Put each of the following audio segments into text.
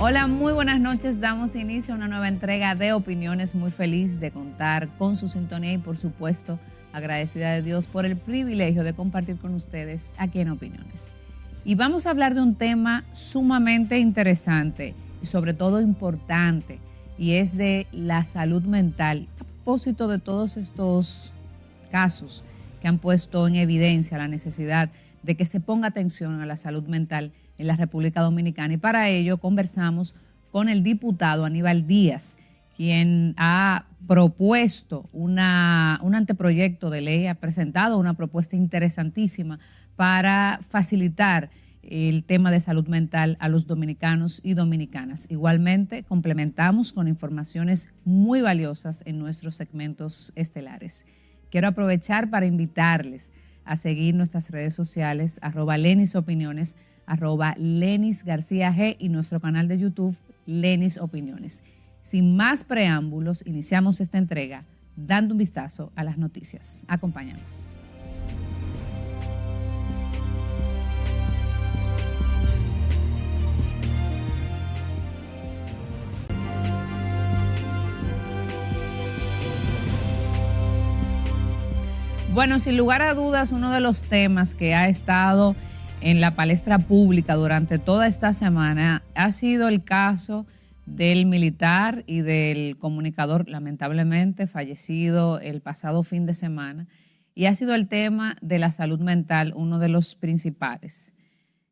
Hola, muy buenas noches. Damos inicio a una nueva entrega de Opiniones. Muy feliz de contar con su sintonía y, por supuesto, agradecida de Dios por el privilegio de compartir con ustedes aquí en Opiniones. Y vamos a hablar de un tema sumamente interesante y sobre todo importante, y es de la salud mental. A propósito de todos estos casos que han puesto en evidencia la necesidad de que se ponga atención a la salud mental en la República Dominicana. Y para ello conversamos con el diputado Aníbal Díaz, quien ha propuesto un anteproyecto de ley, ha presentado una propuesta interesantísima para facilitar el tema de salud mental a los dominicanos y dominicanas. Igualmente, complementamos con informaciones muy valiosas en nuestros segmentos estelares. Quiero aprovechar para invitarles a seguir nuestras redes sociales, @LenisOpiniones, @LenisGarcía G y nuestro canal de YouTube, Lenis Opiniones. Sin más preámbulos, iniciamos esta entrega dando un vistazo a las noticias. Acompáñanos. Bueno, sin lugar a dudas, uno de los temas que ha estado en la palestra pública durante toda esta semana ha sido el caso del militar y del comunicador lamentablemente fallecido el pasado fin de semana, y ha sido el tema de la salud mental uno de los principales.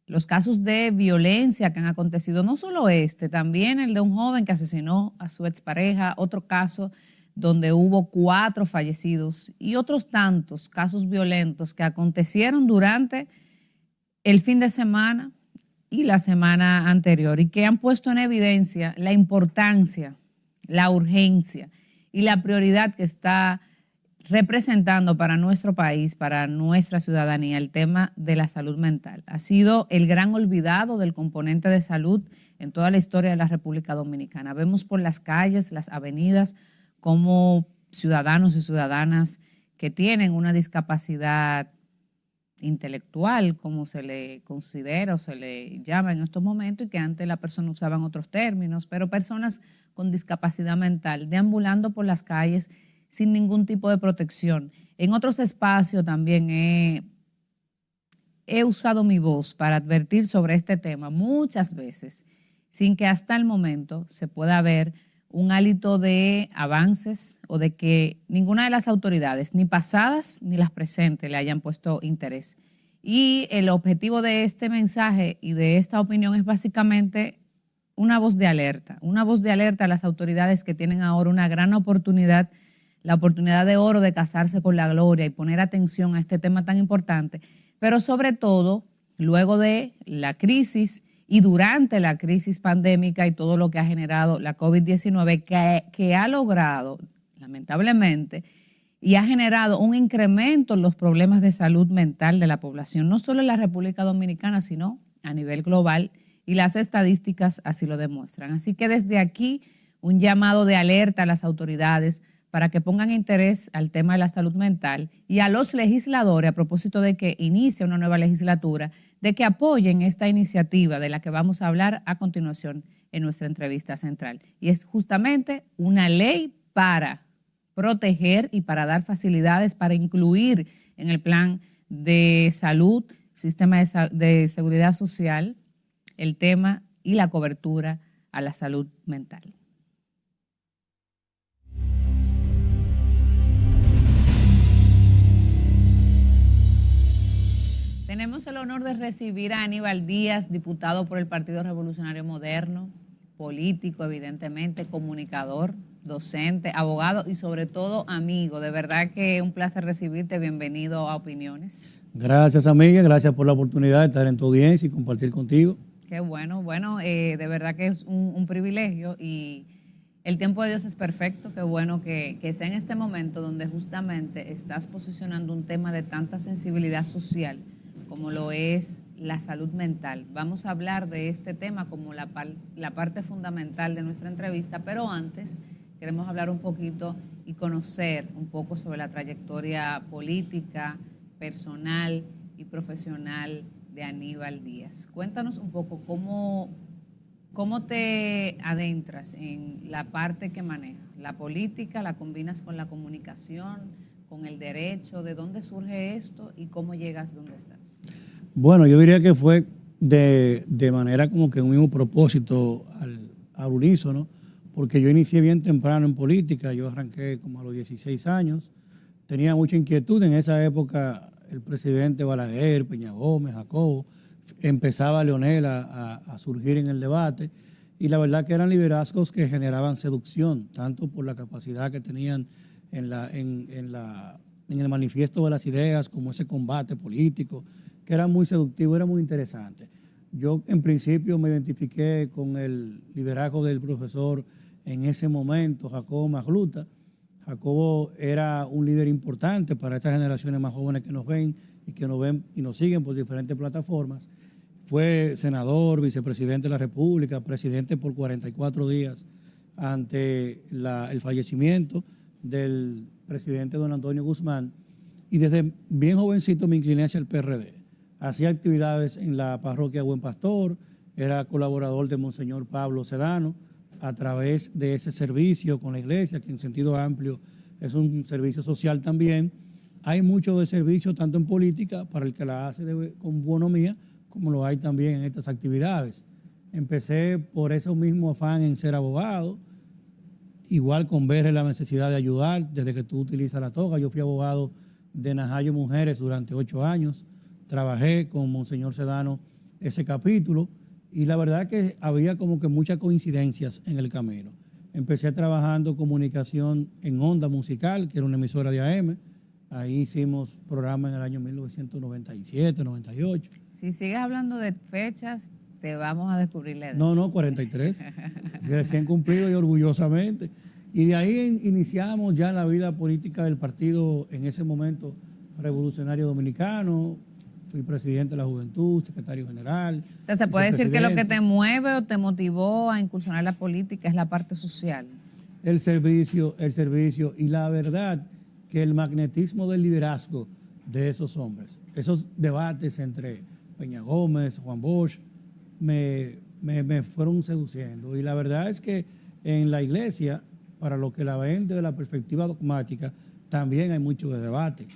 Los casos de violencia que han acontecido, no solo también el de un joven que asesinó a su expareja, otro caso donde hubo 4 fallecidos y otros tantos casos violentos que acontecieron durante el fin de semana y la semana anterior, y que han puesto en evidencia la importancia, la urgencia y la prioridad que está representando para nuestro país, para nuestra ciudadanía, el tema de la salud mental. Ha sido el gran olvidado del componente de salud en toda la historia de la República Dominicana. Vemos por las calles, las avenidas, como ciudadanos y ciudadanas que tienen una discapacidad intelectual, como se le considera o se le llama en estos momentos, y que antes la persona usaban otros términos, pero personas con discapacidad mental deambulando por las calles sin ningún tipo de protección. En otros espacios también he usado mi voz para advertir sobre este tema muchas veces, sin que hasta el momento se pueda ver un hálito de avances o de que ninguna de las autoridades, ni pasadas ni las presentes, le hayan puesto interés. Y el objetivo de este mensaje y de esta opinión es básicamente una voz de alerta a las autoridades que tienen ahora una gran oportunidad, la oportunidad de oro de casarse con la gloria y poner atención a este tema tan importante, pero sobre todo luego de la crisis y durante la crisis pandémica y todo lo que ha generado la COVID-19, que ha logrado, lamentablemente, y ha generado un incremento en los problemas de salud mental de la población, no solo en la República Dominicana, sino a nivel global, y las estadísticas así lo demuestran. Así que desde aquí, un llamado de alerta a las autoridades para que pongan interés al tema de la salud mental, y a los legisladores, a propósito de que inicia una nueva legislatura, de que apoyen esta iniciativa de la que vamos a hablar a continuación en nuestra entrevista central. Y es justamente una ley para proteger y para dar facilidades para incluir en el plan de salud, sistema de seguridad social, el tema y la cobertura a la salud mental. Tenemos el honor de recibir a Aníbal Díaz, diputado por el Partido Revolucionario Moderno, político, evidentemente, comunicador, docente, abogado y sobre todo amigo. De verdad que un placer recibirte. Bienvenido a Opiniones. Gracias, amiga. Gracias por la oportunidad de estar en tu audiencia y compartir contigo. Qué bueno. Bueno, de verdad que es un privilegio, y el tiempo de Dios es perfecto. Qué bueno que sea en este momento donde justamente estás posicionando un tema de tanta sensibilidad social como lo es la salud mental. Vamos a hablar de este tema como la parte fundamental de nuestra entrevista, pero antes queremos hablar un poquito y conocer un poco sobre la trayectoria política, personal y profesional de Aníbal Díaz. Cuéntanos un poco cómo ¿Cómo te adentras en la parte que manejas? ¿La política la combinas con la comunicación, con el derecho? ¿De dónde surge esto y cómo llegas donde estás? Bueno, yo diría que fue de manera como que un mismo propósito al unísono, porque yo inicié bien temprano en política, yo arranqué como a los 16 años, tenía mucha inquietud en esa época, el presidente Balaguer, Peña Gómez, Jacobo, empezaba Leonel a surgir en el debate, y la verdad que eran liderazgos que generaban seducción, tanto por la capacidad que tenían en el manifiesto de las ideas, como ese combate político, que era muy seductivo, era muy interesante. Yo en principio me identifiqué con el liderazgo del profesor en ese momento, Jacobo Magluta. Jacobo era un líder importante para estas generaciones más jóvenes que nos ven y nos siguen por diferentes plataformas. Fue senador, vicepresidente de la República, presidente por 44 días ante el fallecimiento del presidente don Antonio Guzmán, y desde bien jovencito me incliné hacia el PRD. Hacía actividades en la parroquia Buen Pastor, era colaborador de Monseñor Pablo Sedano, a través de ese servicio con la iglesia, que en sentido amplio es un servicio social también. Hay mucho de servicio, tanto en política, para el que la hace con bonomía, como lo hay también en estas actividades. Empecé por ese mismo afán en ser abogado, igual con ver la necesidad de ayudar desde que tú utilizas la toga. Yo fui abogado de Najayo Mujeres durante 8 años, trabajé con Monseñor Sedano ese capítulo, y la verdad que había como que muchas coincidencias en el camino. Empecé trabajando comunicación en Onda Musical, que era una emisora de AM. Ahí hicimos programa en el año 1997, 98. Si sigues hablando de fechas, te vamos a descubrir la edad. No, 43. Recién cumplido y orgullosamente. Y de ahí iniciamos ya la vida política del partido, en ese momento Revolucionario Dominicano. Fui presidente de la Juventud, secretario general. O sea, se puede decir que lo que te mueve o te motivó a incursionar la política es la parte social. El servicio y la verdad que el magnetismo del liderazgo de esos hombres, esos debates entre Peña Gómez, Juan Bosch, me fueron seduciendo. Y la verdad es que en la iglesia, para lo que la ven desde la perspectiva dogmática, también hay mucho de debate,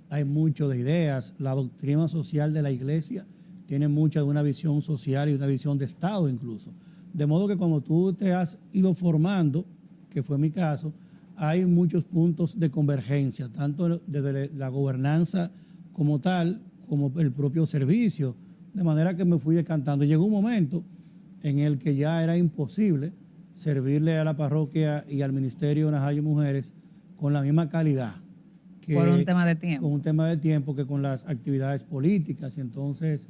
hay mucho de ideas. La doctrina social de la iglesia tiene mucha de una visión social y una visión de Estado incluso. De modo que cuando tú te has ido formando, que fue mi caso, hay muchos puntos de convergencia, tanto desde la gobernanza como tal, como el propio servicio, de manera que me fui decantando. Llegó un momento en el que ya era imposible servirle a la parroquia y al Ministerio de Najayo Mujeres con la misma calidad. Por un tema de tiempo. Con un tema de tiempo que con las actividades políticas, y entonces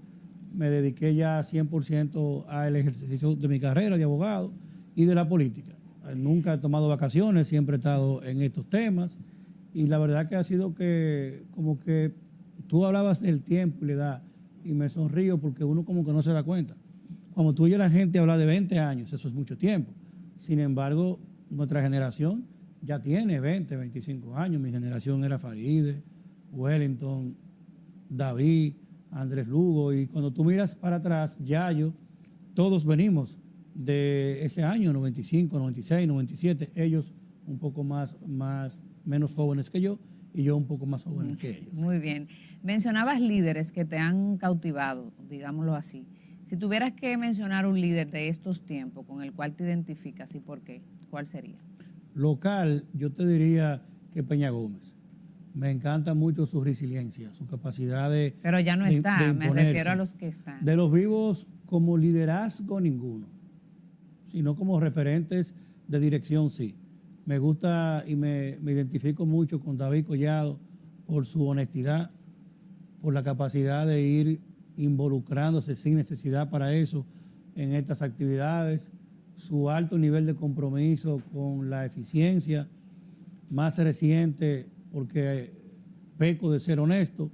me dediqué ya 100% al ejercicio de mi carrera de abogado y de la política. Nunca he tomado vacaciones, siempre he estado en estos temas, y la verdad que ha sido que como que tú hablabas del tiempo y la edad, y me sonrío porque uno como que no se da cuenta. Cuando tú oyes a la gente hablar de 20 años, eso es mucho tiempo. Sin embargo, nuestra generación ya tiene 20, 25 años. Mi generación era Faride, Wellington, David, Andrés Lugo, y cuando tú miras para atrás, Yayo, todos venimos de ese año, 95, 96, 97, ellos un poco menos jóvenes que yo, y yo un poco más jóvenes que ellos. Muy bien. Mencionabas líderes que te han cautivado, digámoslo así. Si tuvieras que mencionar un líder de estos tiempos con el cual te identificas y por qué, ¿cuál sería? Local, yo te diría que Peña Gómez. Me encanta mucho su resiliencia, su capacidad de Pero ya no está, de me refiero a los que están. De los vivos, como liderazgo, ninguno, sino como referentes de dirección, sí. Me gusta y me identifico mucho con David Collado por su honestidad, por la capacidad de ir involucrándose sin necesidad para eso en estas actividades, su alto nivel de compromiso con la eficiencia. Más reciente, porque peco de ser honesto,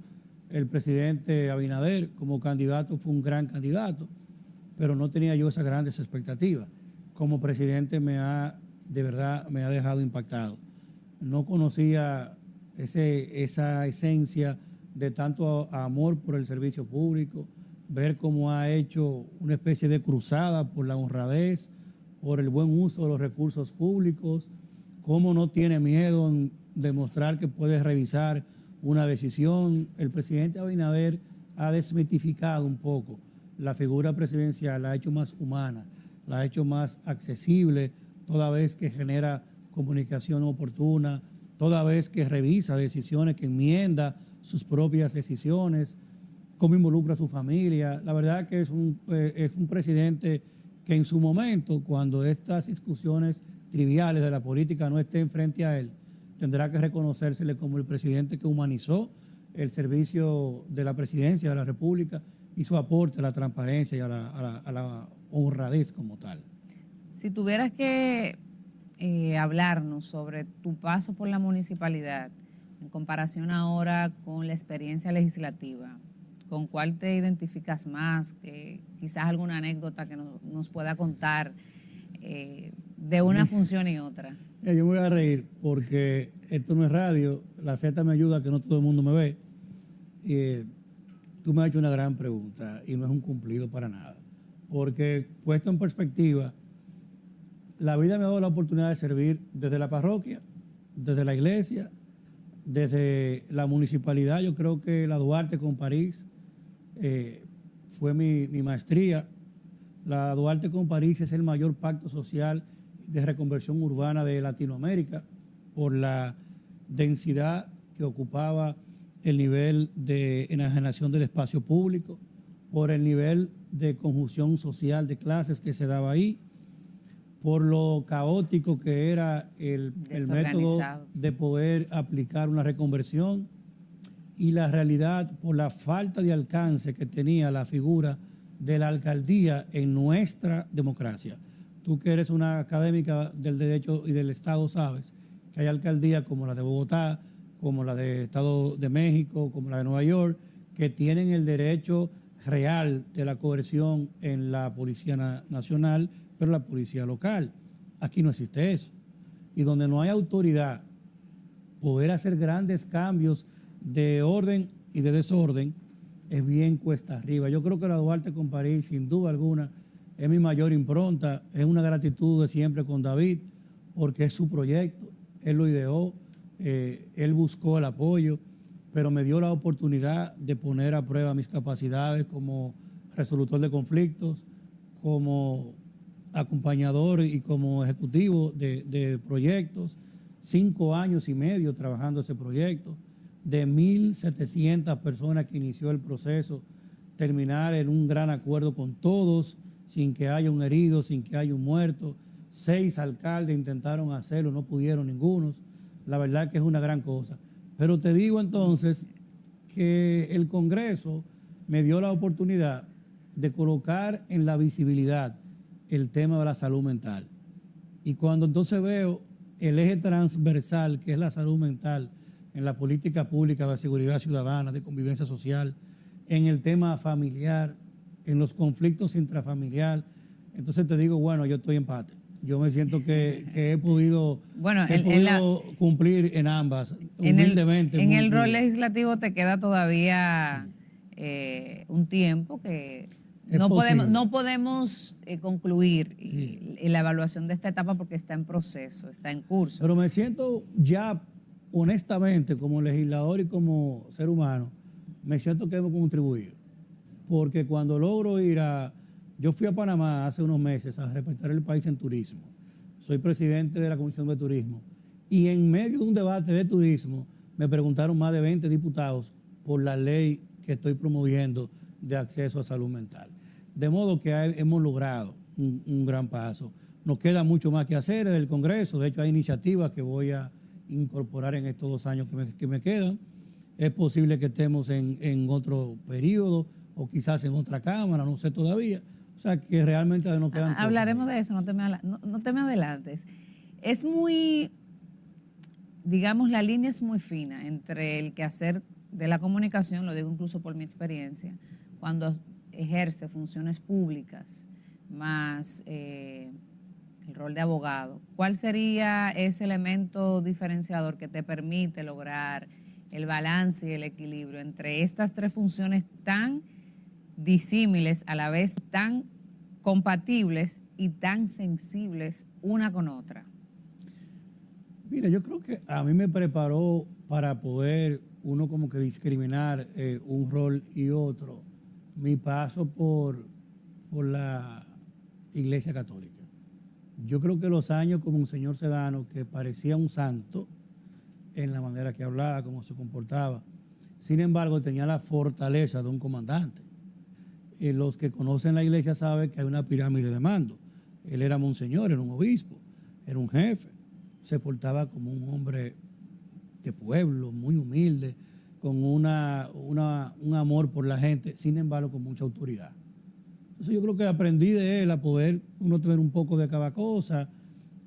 el presidente Abinader como candidato fue un gran candidato, pero no tenía yo esas grandes expectativas. Como presidente de verdad me ha dejado impactado. No conocía esa esencia de tanto amor por el servicio público, ver cómo ha hecho una especie de cruzada por la honradez, por el buen uso de los recursos públicos, cómo no tiene miedo en demostrar que puede revisar una decisión. El presidente Abinader ha desmitificado un poco la figura presidencial, la ha hecho más humana, la ha hecho más accesible, toda vez que genera comunicación oportuna, toda vez que revisa decisiones, que enmienda sus propias decisiones, cómo involucra a su familia. La verdad que es un presidente que en su momento, cuando estas discusiones triviales de la política no estén frente a él, tendrá que reconocérsele como el presidente que humanizó el servicio de la presidencia de la República y su aporte a la transparencia y a la honradez como tal. Si tuvieras que hablarnos sobre tu paso por la municipalidad en comparación ahora con la experiencia legislativa, ¿con cuál te identificas más? Quizás alguna anécdota que nos pueda contar de una función y otra. Yo me voy a reír porque esto no es radio, la Z me ayuda a que no todo el mundo me ve. Tú me has hecho una gran pregunta y no es un cumplido para nada, porque puesto en perspectiva, la vida me ha dado la oportunidad de servir desde la parroquia, desde la iglesia, desde la municipalidad. Yo creo que la Duarte con París fue mi maestría. La Duarte con París es el mayor pacto social de reconversión urbana de Latinoamérica por la densidad que ocupaba el nivel de enajenación del espacio público, por el nivel de conjunción social de clases que se daba ahí, por lo caótico que era el método de poder aplicar una reconversión y la realidad por la falta de alcance que tenía la figura de la alcaldía en nuestra democracia. Tú que eres una académica del derecho y del Estado sabes que hay alcaldías como la de Bogotá, como la de Estado de México, como la de Nueva York, que tienen el derecho real de la coerción en la Policía Nacional, pero la policía local. Aquí no existe eso. Y donde no hay autoridad, poder hacer grandes cambios de orden y de desorden es bien cuesta arriba. Yo creo que la Duarte con París, sin duda alguna, es mi mayor impronta. Es una gratitud de siempre con David, porque es su proyecto, él lo ideó, él buscó el apoyo, pero me dio la oportunidad de poner a prueba mis capacidades como resolutor de conflictos, como acompañador y como ejecutivo de proyectos, 5 años y medio trabajando ese proyecto, de 1.700 personas que inició el proceso, terminar en un gran acuerdo con todos, sin que haya un herido, sin que haya un muerto. 6 alcaldes intentaron hacerlo, no pudieron ninguno. La verdad que es una gran cosa. Pero te digo entonces que el Congreso me dio la oportunidad de colocar en la visibilidad el tema de la salud mental. Y cuando entonces veo el eje transversal, que es la salud mental, en la política pública de seguridad ciudadana, de convivencia social, en el tema familiar, en los conflictos intrafamiliares, entonces te digo, bueno, yo estoy en empate. Yo me siento que he podido, cumplir en ambas, humildemente. En el rol legislativo te queda todavía un tiempo que no podemos concluir la evaluación de esta etapa porque está en proceso, está en curso. Pero me siento ya, honestamente, como legislador y como ser humano, me siento que hemos contribuido. Porque cuando logro yo fui a Panamá hace unos meses a representar el país en turismo. Soy presidente de la Comisión de Turismo. Y en medio de un debate de turismo me preguntaron más de 20 diputados por la ley que estoy promoviendo de acceso a salud mental. De modo que hemos logrado un gran paso. Nos queda mucho más que hacer en el Congreso. De hecho, hay iniciativas que voy a incorporar en estos 2 años que me quedan. Es posible que estemos en otro periodo o quizás en otra Cámara, no sé todavía. O sea, que realmente nos quedan cosas. Hablaremos de eso, no te me adelantes. Es muy, digamos, la línea es muy fina entre el quehacer de la comunicación, lo digo incluso por mi experiencia, cuando ejerce funciones públicas, más el rol de abogado. ¿Cuál sería ese elemento diferenciador que te permite lograr el balance y el equilibrio entre estas 3 funciones tan disímiles, a la vez tan compatibles y tan sensibles una con otra? Mira, yo creo que a mí me preparó para poder uno como que discriminar un rol y otro, mi paso por la Iglesia Católica. Yo creo que los años como un señor Sedano, que parecía un santo en la manera que hablaba, cómo se comportaba, sin embargo tenía la fortaleza de un comandante. Los que conocen la iglesia saben que hay una pirámide de mando. Él era monseñor, era un obispo, era un jefe, se portaba como un hombre de pueblo, muy humilde, con un amor por la gente, sin embargo con mucha autoridad. Entonces yo creo que aprendí de él a poder uno tener un poco de cada cosa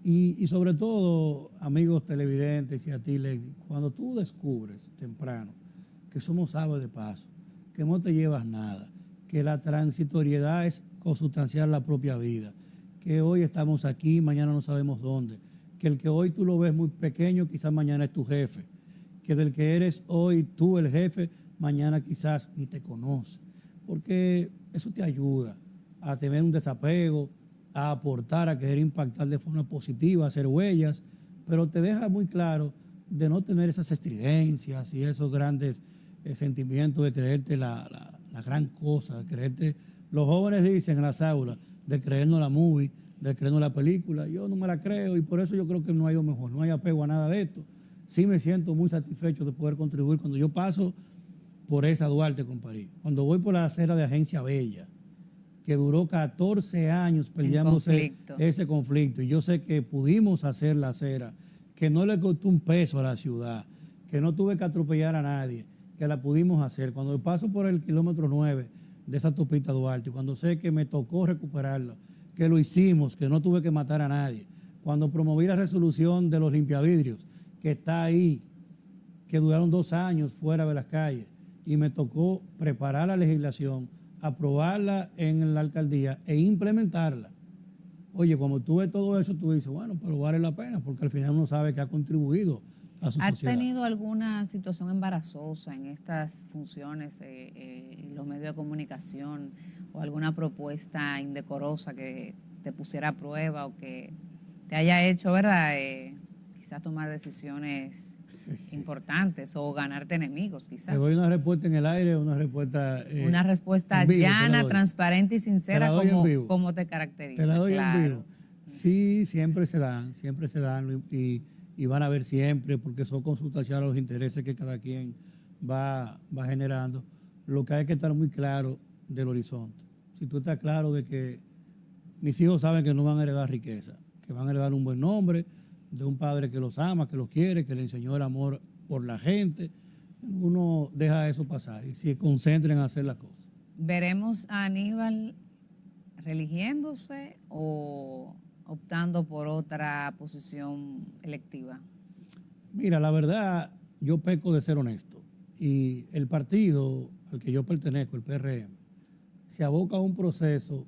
y sobre todo, amigos televidentes y a ti, Leslie, cuando tú descubres temprano que somos aves de paso, que no te llevas nada, que la transitoriedad es consustancial la propia vida, que hoy estamos aquí, mañana no sabemos dónde, que el que hoy tú lo ves muy pequeño, quizás mañana es tu jefe, que del que eres hoy tú el jefe, mañana quizás ni te conoce, porque eso te ayuda a tener un desapego, a aportar, a querer impactar de forma positiva, a hacer huellas, pero te deja muy claro de no tener esas estridencias y esos grandes sentimientos de creerte la gran cosa, de creerte, los jóvenes dicen en las aulas, de creernos la movie, de creernos la película. Yo no me la creo y por eso yo creo que no ha ido mejor, no hay apego a nada de esto. Sí me siento muy satisfecho de poder contribuir cuando yo paso por esa Duarte con París, cuando voy por la acera de Agencia Bella, que duró 14 años peleándose ese conflicto. Y yo sé que pudimos hacer la acera, que no le costó un peso a la ciudad, que no tuve que atropellar a nadie, que la pudimos hacer. Cuando paso por el kilómetro 9 de esa autopista Duarte, cuando sé que me tocó recuperarla, que lo hicimos, que no tuve que matar a nadie, cuando promoví la resolución de los limpiavidrios, que está ahí, que duraron 2 años fuera de las calles, y me tocó preparar la legislación, aprobarla en la alcaldía e implementarla. Oye, cuando tú ves todo eso, tú dices, bueno, pero vale la pena, porque al final uno sabe que ha contribuido a su sociedad. ¿Has tenido alguna situación embarazosa en estas funciones, en los medios de comunicación, o alguna propuesta indecorosa que te pusiera a prueba o que te haya hecho, ¿verdad? Quizás tomar decisiones importantes o ganarte enemigos, quizás. Te doy una respuesta en el aire, una respuesta una respuesta en vivo, llana, transparente y sincera, como te caracteriza. Te la doy claro. en vivo. Sí, siempre se dan y van a ver siempre, porque son consustanciales a los intereses que cada quien va generando. Lo que hay que estar muy claro del horizonte. Si tú estás claro de que mis hijos saben que no van a heredar riqueza, que van a heredar un buen nombre, de un padre que los ama, que los quiere, que le enseñó el amor por la gente, uno deja eso pasar y se concentra en hacer las cosas. ¿Veremos a Aníbal religiéndose o optando por otra posición electiva? Mira, la verdad, yo peco de ser honesto y el partido al que yo pertenezco, el PRM, se aboca a un proceso,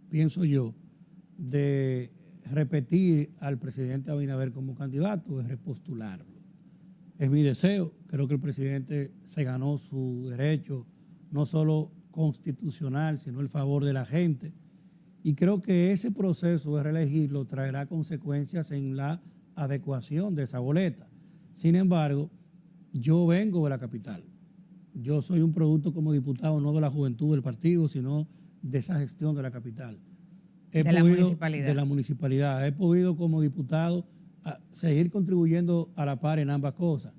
pienso yo, de repetir al presidente Abinader como candidato, de repostularlo. Es mi deseo, creo que el presidente se ganó su derecho, no solo constitucional, sino el favor de la gente, y creo que ese proceso de reelegirlo traerá consecuencias en la adecuación de esa boleta. Sin embargo, yo vengo de la capital, yo soy un producto como diputado no de la juventud del partido, sino de esa gestión de la capital. De la municipalidad. He podido como diputado seguir contribuyendo a la par en ambas cosas.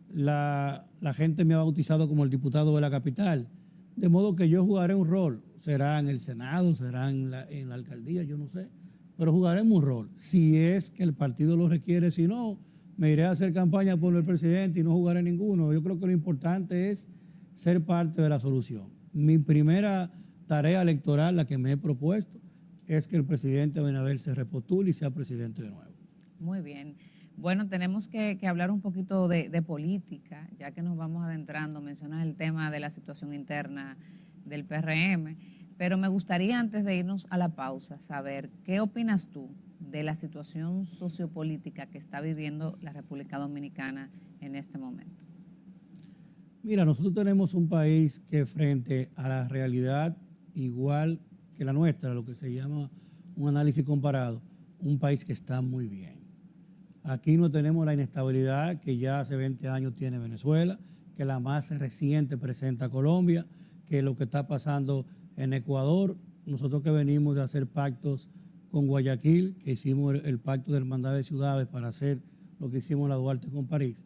La gente me ha bautizado como el diputado de la capital, de modo que yo jugaré un rol. Será en el Senado, será en la alcaldía, yo no sé, pero jugaremos un rol. Si es que el partido lo requiere, si no, me iré a hacer campaña por el presidente y no jugaré ninguno. Yo creo que lo importante es ser parte de la solución. Mi primera tarea electoral, la que me he propuesto, es que el presidente Abinader se repostule y sea presidente de nuevo. Muy bien. Bueno, tenemos que hablar un poquito de política, ya que nos vamos adentrando. Mencionas el tema de la situación interna del PRM, pero me gustaría, antes de irnos a la pausa, saber qué opinas tú de la situación sociopolítica que está viviendo la República Dominicana en este momento. Mira, nosotros tenemos un país que frente a la realidad igual que la nuestra, lo que se llama un análisis comparado, un país que está muy bien. Aquí no tenemos la inestabilidad que ya hace 20 años tiene Venezuela, que la más reciente presenta Colombia, que lo que está pasando en Ecuador. Nosotros que venimos de hacer pactos con Guayaquil, que hicimos el pacto de hermandad de ciudades para hacer lo que hicimos en la Duarte con París,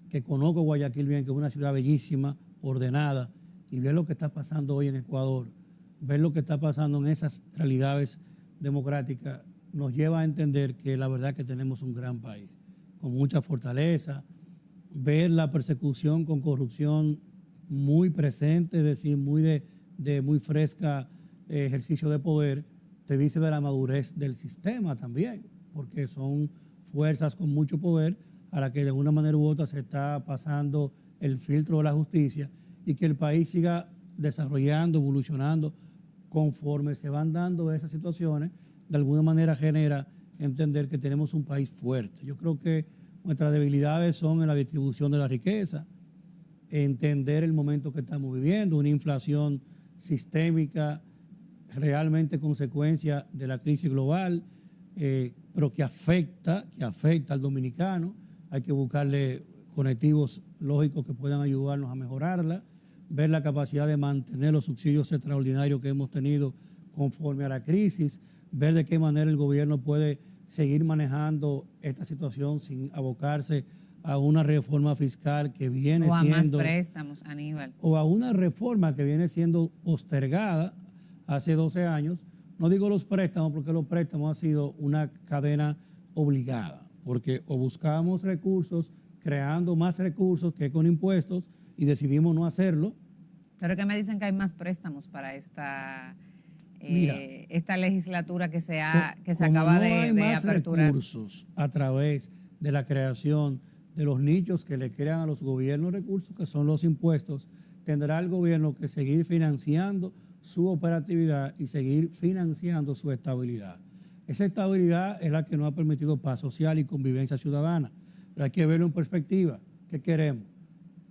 que conozco Guayaquil bien, que es una ciudad bellísima, ordenada, y ver lo que está pasando hoy en Ecuador, ver lo que está pasando en esas realidades democráticas, nos lleva a entender que la verdad es que tenemos un gran país, con mucha fortaleza, ver la persecución con corrupción muy presente, es decir, muy muy fresca ejercicio de poder, te dice de la madurez del sistema también, porque son fuerzas con mucho poder a la que de una manera u otra se está pasando el filtro de la justicia y que el país siga desarrollando, evolucionando conforme se van dando esas situaciones, de alguna manera genera entender que tenemos un país fuerte. Yo creo que nuestras debilidades son en la distribución de la riqueza, entender el momento que estamos viviendo, una inflación sistémica, realmente consecuencia de la crisis global, pero que afecta al dominicano. Hay que buscarle conectivos lógicos que puedan ayudarnos a mejorarla, ver la capacidad de mantener los subsidios extraordinarios que hemos tenido conforme a la crisis, ver de qué manera el gobierno puede seguir manejando esta situación sin abocarse a una reforma fiscal que viene siendo... O a más préstamos, Aníbal. O a una reforma que viene siendo postergada hace 12 años. No digo los préstamos, porque los préstamos han sido una cadena obligada, porque o buscábamos recursos, creando más recursos que con impuestos, y decidimos no hacerlo. Pero que me dicen que hay más préstamos para esta legislatura que se acaba de aperturar. Recursos a través de la creación de los nichos que le crean a los gobiernos recursos, que son los impuestos, tendrá el gobierno que seguir financiando su operatividad y seguir financiando su estabilidad. Esa estabilidad es la que nos ha permitido paz social y convivencia ciudadana. Pero hay que verlo en perspectiva. ¿Qué queremos?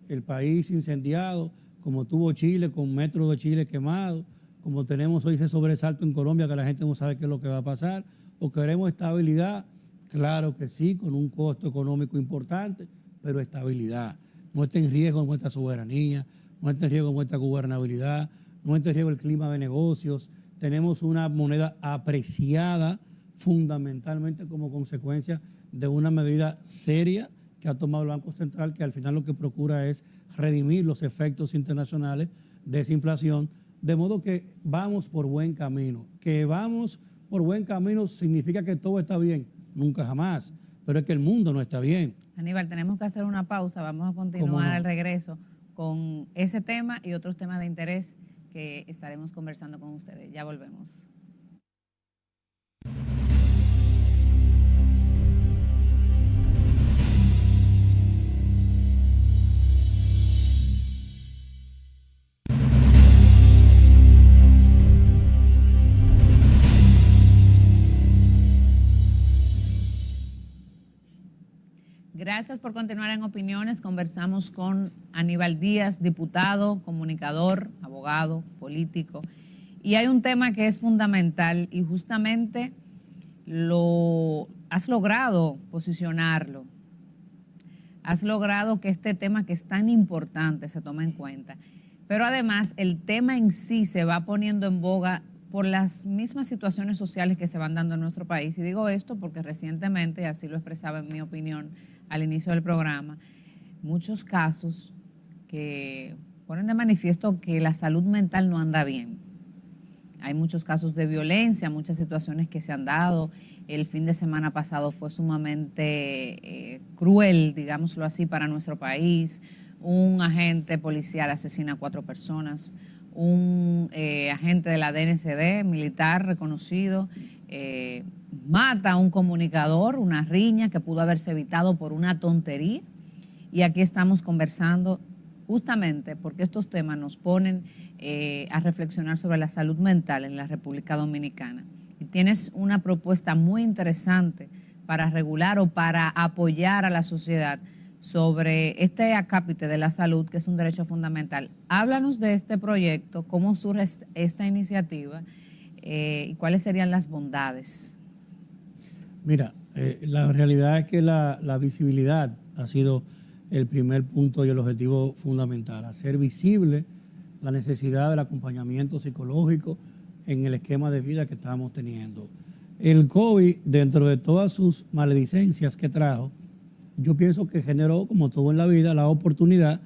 El país incendiado, como tuvo Chile, con metros de Chile quemados, como tenemos hoy ese sobresalto en Colombia que la gente no sabe qué es lo que va a pasar, o queremos estabilidad. Claro que sí, con un costo económico importante, pero estabilidad. No está en riesgo nuestra soberanía, no está en riesgo nuestra gobernabilidad, no está en riesgo el clima de negocios. Tenemos una moneda apreciada fundamentalmente como consecuencia de una medida seria que ha tomado el Banco Central, que al final lo que procura es redimir los efectos internacionales de esa inflación, de modo que vamos por buen camino. Que vamos por buen camino significa que todo está bien. Nunca jamás, pero es que el mundo no está bien. Aníbal, tenemos que hacer una pausa, vamos a continuar al regreso con ese tema y otros temas de interés que estaremos conversando con ustedes. Ya volvemos. Gracias por continuar en Opiniones. Conversamos con Aníbal Díaz, diputado, comunicador, abogado, político. Y hay un tema que es fundamental y justamente has logrado posicionarlo. Has logrado que este tema que es tan importante se tome en cuenta. Pero además el tema en sí se va poniendo en boga por las mismas situaciones sociales que se van dando en nuestro país. Y digo esto porque recientemente, así lo expresaba en mi opinión al inicio del programa, muchos casos que ponen de manifiesto que la salud mental no anda bien. Hay muchos casos de violencia, muchas situaciones que se han dado. El fin de semana pasado fue sumamente cruel, digámoslo así, para nuestro país. Un agente policial asesina a 4 personas. Un agente de la DNCD, militar reconocido, mata a un comunicador, una riña que pudo haberse evitado por una tontería. Y aquí estamos conversando justamente porque estos temas nos ponen a reflexionar sobre la salud mental en la República Dominicana. Y tienes una propuesta muy interesante para regular o para apoyar a la sociedad sobre este acápite de la salud, que es un derecho fundamental. Háblanos de este proyecto, cómo surge esta iniciativa y cuáles serían las bondades. Mira, la realidad es que la visibilidad ha sido el primer punto y el objetivo fundamental, hacer visible la necesidad del acompañamiento psicológico en el esquema de vida que estamos teniendo. El COVID, dentro de todas sus maledicencias que trajo, yo pienso que generó, como todo en la vida, la oportunidad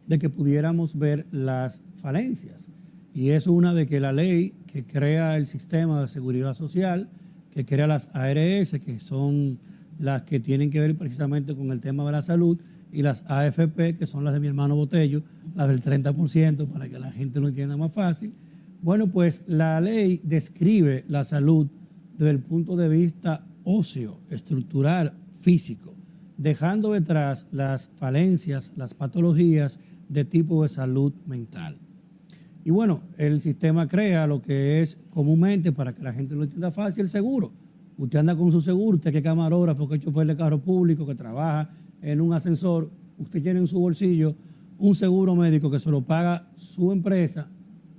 de que pudiéramos ver las falencias. Y es una de que la ley que crea el sistema de seguridad social, que crea las ARS, que son las que tienen que ver precisamente con el tema de la salud, y las AFP, que son las de mi hermano Botello, las del 30%, para que la gente lo entienda más fácil. Bueno, pues la ley describe la salud desde el punto de vista óseo, estructural, físico, dejando detrás las falencias, las patologías de tipo de salud mental. Y bueno, el sistema crea lo que es comúnmente, para que la gente lo entienda fácil, el seguro. Usted anda con su seguro, usted que es camarógrafo, que es chofer de carro público, que trabaja en un ascensor, usted tiene en su bolsillo un seguro médico que se lo paga su empresa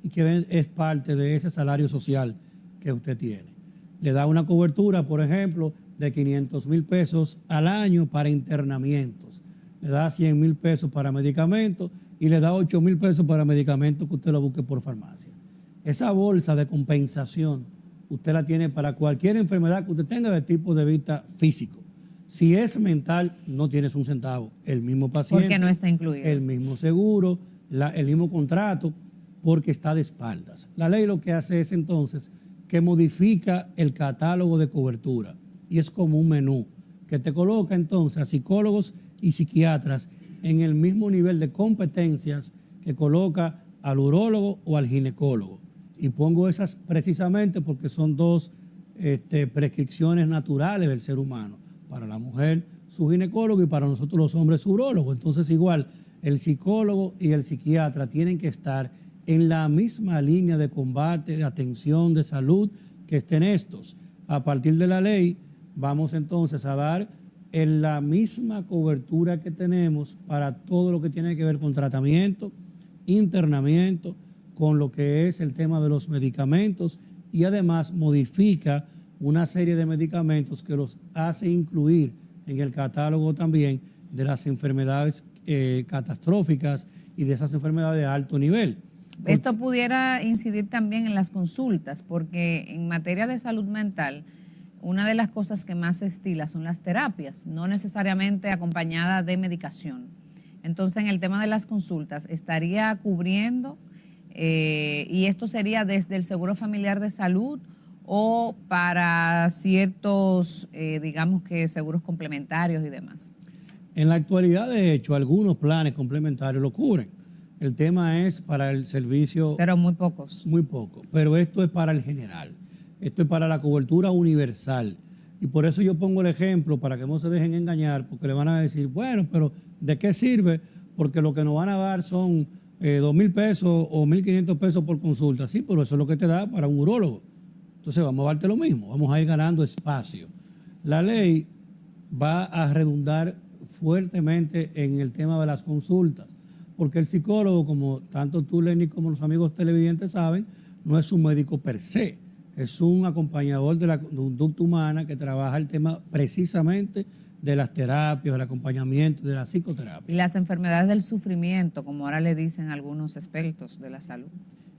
y que es parte de ese salario social que usted tiene. Le da una cobertura, por ejemplo, de 500,000 pesos al año para internamientos. Le da 100,000 pesos para medicamentos y le da 8,000 pesos para medicamentos que usted lo busque por farmacia. Esa bolsa de compensación usted la tiene para cualquier enfermedad que usted tenga de tipo de vista físico. Si es mental, no tienes un centavo. El mismo paciente. Porque no está incluido. El mismo seguro, el mismo contrato, porque está de espaldas. La ley lo que hace es entonces que modifica el catálogo de cobertura y es como un menú que te coloca entonces a psicólogos y psiquiatras en el mismo nivel de competencias que coloca al urólogo o al ginecólogo. Y pongo esas precisamente porque son dos prescripciones naturales del ser humano. Para la mujer, su ginecólogo, y para nosotros los hombres, su urólogo. Entonces, igual, el psicólogo y el psiquiatra tienen que estar en la misma línea de combate, de atención, de salud que estén estos. A partir de la ley, vamos entonces a dar en la misma cobertura que tenemos para todo lo que tiene que ver con tratamiento, internamiento, con lo que es el tema de los medicamentos, y además modifica una serie de medicamentos que los hace incluir en el catálogo también de las enfermedades catastróficas y de esas enfermedades de alto nivel. Esto pudiera incidir también en las consultas, porque en materia de salud mental, una de las cosas que más se estila son las terapias, no necesariamente acompañada de medicación. Entonces, en el tema de las consultas, ¿estaría cubriendo y esto sería desde el Seguro Familiar de Salud o para ciertos, digamos que seguros complementarios y demás? En la actualidad, de hecho, algunos planes complementarios lo cubren. El tema es para el servicio... Pero muy pocos. Muy poco, pero esto es para el general. Esto es para la cobertura universal. Y por eso yo pongo el ejemplo, para que no se dejen engañar, porque le van a decir, bueno, pero ¿de qué sirve? Porque lo que nos van a dar son 2,000 pesos o 1,500 pesos por consulta. Sí, pero eso es lo que te da para un urólogo. Entonces vamos a darte lo mismo, vamos a ir ganando espacio. La ley va a redundar fuertemente en el tema de las consultas, porque el psicólogo, como tanto tú, Lenny, como los amigos televidentes saben, no es un médico per se, es un acompañador de la conducta humana que trabaja el tema precisamente de las terapias, del acompañamiento, de la psicoterapia. Y las enfermedades del sufrimiento, como ahora le dicen algunos expertos de la salud.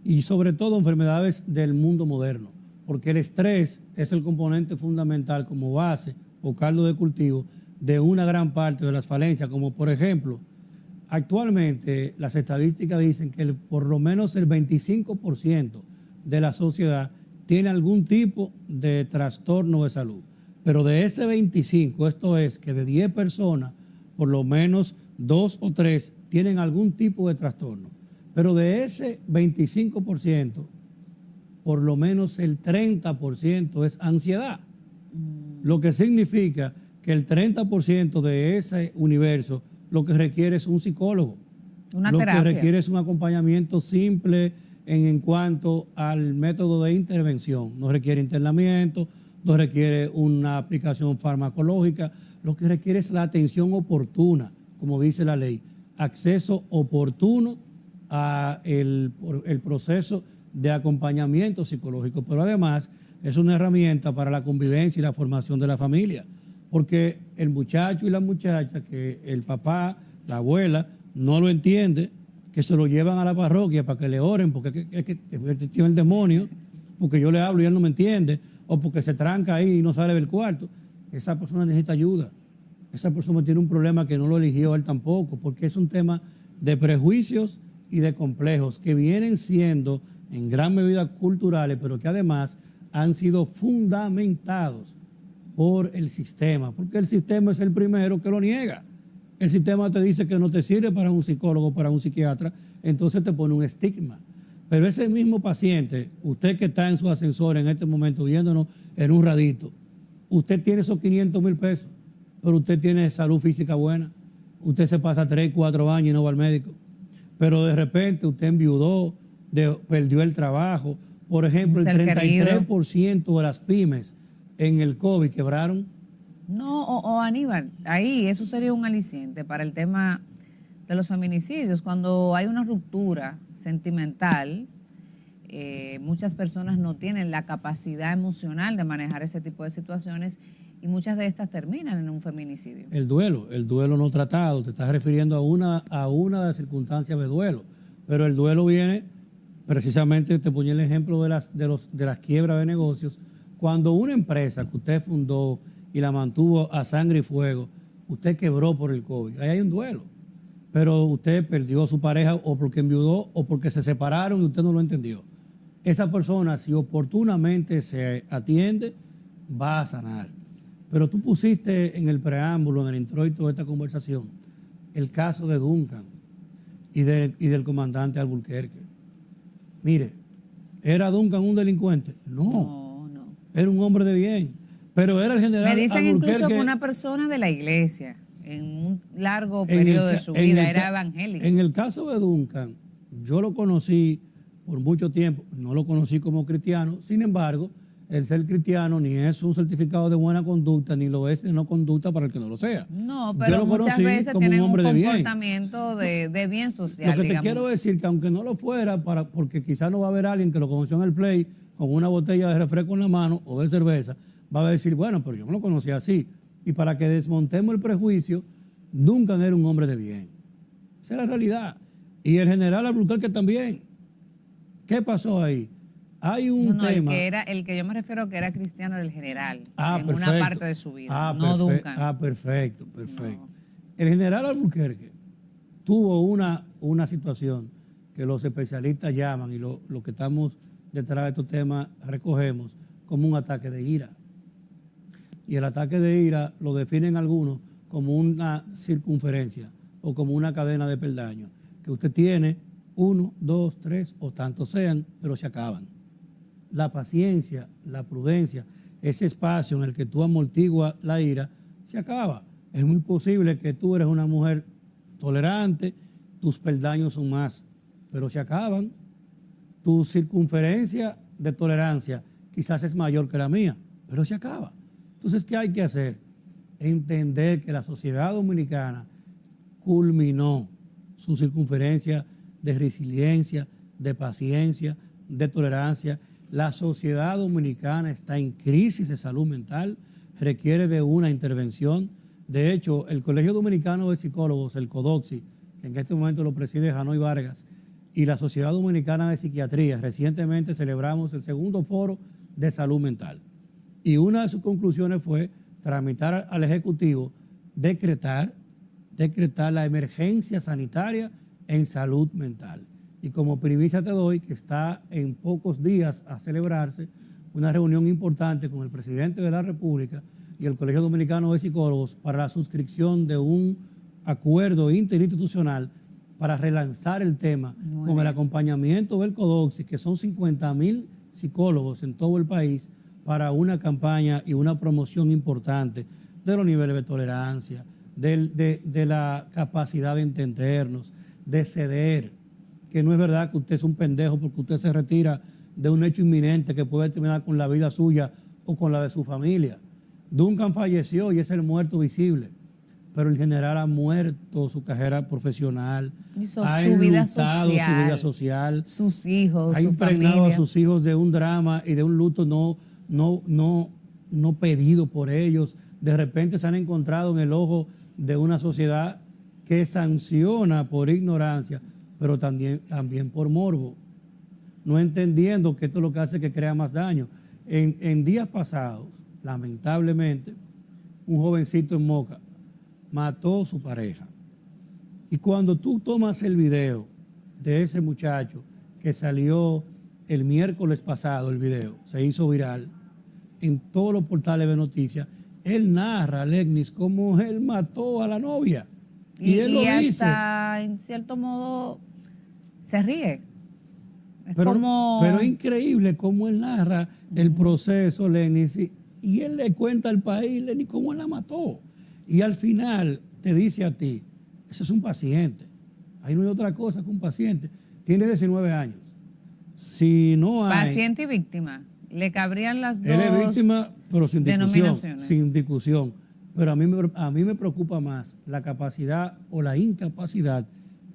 Y sobre todo enfermedades del mundo moderno, porque el estrés es el componente fundamental como base o caldo de cultivo de una gran parte de las falencias, como por ejemplo, actualmente las estadísticas dicen que por lo menos el 25% de la sociedad tiene algún tipo de trastorno de salud. Pero de ese 25, esto es que de 10 personas, por lo menos 2 o 3 tienen algún tipo de trastorno. Pero de ese 25%, por lo menos el 30% es ansiedad. Lo que significa que el 30% de ese universo lo que requiere es un psicólogo. Una terapia. Lo que requiere es un acompañamiento simple en cuanto al método de intervención. No requiere internamiento, no requiere una aplicación farmacológica. Lo que requiere es la atención oportuna como dice la ley, acceso oportuno a el proceso de acompañamiento psicológico, pero además es una herramienta para la convivencia y la formación de la familia, porque el muchacho y la muchacha, que el papá, la abuela, no lo entiende, que se lo llevan a la parroquia para que le oren, porque es que tiene el demonio, porque yo le hablo y él no me entiende, o porque se tranca ahí y no sale del cuarto. Esa persona necesita ayuda. Esa persona tiene un problema que no lo eligió él tampoco, porque es un tema de prejuicios y de complejos que vienen siendo en gran medida culturales, pero que además han sido fundamentados por el sistema, porque el sistema es el primero que lo niega. El sistema te dice que no te sirve para un psicólogo, para un psiquiatra, entonces te pone un estigma. Pero ese mismo paciente, usted que está en su ascensor en este momento viéndonos en un radito, usted tiene esos 500,000 pesos, pero usted tiene salud física buena, usted se pasa 3, 4 años y no va al médico, pero de repente usted enviudó, perdió el trabajo. Por ejemplo, el 33% de las pymes en el COVID quebraron. No, o Aníbal, ahí eso sería un aliciente para el tema de los feminicidios. Cuando hay una ruptura sentimental, muchas personas no tienen la capacidad emocional de manejar ese tipo de situaciones y muchas de estas terminan en un feminicidio. El duelo no tratado, te estás refiriendo a una de las circunstancias de duelo, pero el duelo viene, precisamente te ponía el ejemplo de las quiebras de negocios. Cuando una empresa que usted fundó y la mantuvo a sangre y fuego, usted quebró por el COVID, ahí hay un duelo. Pero usted perdió a su pareja o porque enviudó o porque se separaron y usted no lo entendió. Esa persona, si oportunamente se atiende, va a sanar. Pero tú pusiste en el preámbulo, en el introito de esta conversación, el caso de Duncan y del comandante Alburquerque. Mire, ¿era Duncan un delincuente? No. Era un hombre de bien. Pero era el general Me dicen Alburquerque, incluso que una persona de la iglesia, en un largo periodo de su vida, era evangélico. En el caso de Duncan, yo lo conocí por mucho tiempo, no lo conocí como cristiano, sin embargo, el ser cristiano ni es un certificado de buena conducta, ni lo es de no conducta para el que no lo sea. No, pero muchas veces tienen un comportamiento de bien social. Lo que te quiero decir que aunque no lo fuera, porque quizás no va a haber alguien que lo conoció en el play con una botella de refresco en la mano o de cerveza, va a decir, bueno, pero yo no lo conocía así. Y para que desmontemos el prejuicio, Duncan era un hombre de bien. Esa es la realidad. Y el general Alburquerque también. ¿Qué pasó ahí? Hay un tema. El que yo me refiero que era cristiano era el general, en perfecto. una parte de su vida, no Duncan. Perfecto. No. El general Alburquerque tuvo una situación que los especialistas llaman, y lo que estamos detrás de estos temas recogemos, como un ataque de ira. Y el ataque de ira lo definen algunos como una circunferencia o como una cadena de peldaños, que usted tiene 1, 2, 3 o tantos sean, pero se acaban. La paciencia, la prudencia, ese espacio en el que tú amortiguas la ira, se acaba. Es muy posible que tú eres una mujer tolerante, tus peldaños son más, pero se acaban. Tu circunferencia de tolerancia quizás es mayor que la mía, pero se acaba. Entonces, ¿qué hay que hacer? Entender que la sociedad dominicana culminó su circunferencia de resiliencia, de paciencia, de tolerancia. La sociedad dominicana está en crisis de salud mental, requiere de una intervención. De hecho, el Colegio Dominicano de Psicólogos, el CODOPSI, que en este momento lo preside Janoy Vargas, y la Sociedad Dominicana de Psiquiatría, recientemente celebramos el segundo foro de salud mental. Y una de sus conclusiones fue tramitar al Ejecutivo, decretar la emergencia sanitaria en salud mental. Y como primicia te doy que está en pocos días a celebrarse una reunión importante con el presidente de la República y el Colegio Dominicano de Psicólogos para la suscripción de un acuerdo interinstitucional para relanzar el tema con el acompañamiento del CODOPSI, que son 50,000 psicólogos en todo el país, para una campaña y una promoción importante de los niveles de tolerancia, de la capacidad de entendernos, de ceder, que no es verdad que usted es un pendejo porque usted se retira de un hecho inminente que puede terminar con la vida suya o con la de su familia. Duncan falleció y es el muerto visible, pero en general ha muerto su carrera profesional, Hizo ha su vida enlutado su vida social, sus hijos, ha su impregnado familia. a sus hijos de un drama y de un luto no pedido por ellos. De repente se han encontrado en el ojo de una sociedad que sanciona por ignorancia, pero también por morbo, no entendiendo que esto es lo que hace que crea más daño. En días pasados, lamentablemente, un jovencito en Moca mató a su pareja. Y cuando tú tomas el video de ese muchacho que salió el miércoles pasado, el video se hizo viral en todos los portales de noticias, él narra, Legnis, cómo él mató a la novia. Y él lo dice. Hasta, en cierto modo, se ríe. Pero es increíble cómo él narra el proceso, Legnis, y él le cuenta al país, Legnis, cómo él la mató. Y al final te dice a ti, ese es un paciente. Ahí no hay otra cosa que un paciente. Tiene 19 años. Si no hay... Paciente y víctima. Le cabrían las dos Él es víctima, pero sin discusión. denominaciones. Sin discusión. Pero a mí me preocupa más la capacidad o la incapacidad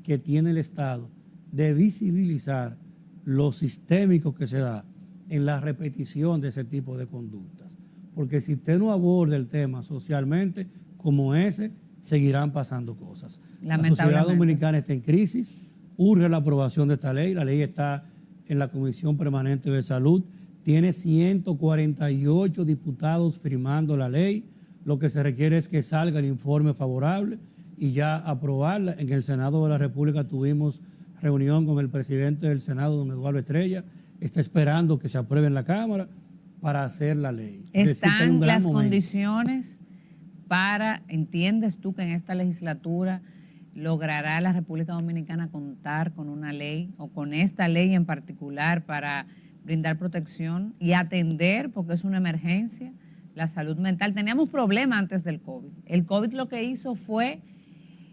que tiene el Estado de visibilizar lo sistémico que se da en la repetición de ese tipo de conductas. Porque si usted no aborda el tema socialmente como ese, seguirán pasando cosas. La sociedad dominicana está en crisis, urge la aprobación de esta ley. La ley está en la Comisión Permanente de Salud, tiene 148 diputados firmando la ley. Lo que se requiere es que salga el informe favorable y ya aprobarla. En el Senado de la República tuvimos reunión con el presidente del Senado, don Eduardo Estrella. Está esperando que se apruebe en la Cámara para hacer la ley. ¿Están las condiciones para, entiendes tú que en esta legislatura logrará la República Dominicana contar con una ley o con esta ley en particular para brindar protección y atender, porque es una emergencia, la salud mental? Teníamos problemas antes del COVID. El COVID lo que hizo fue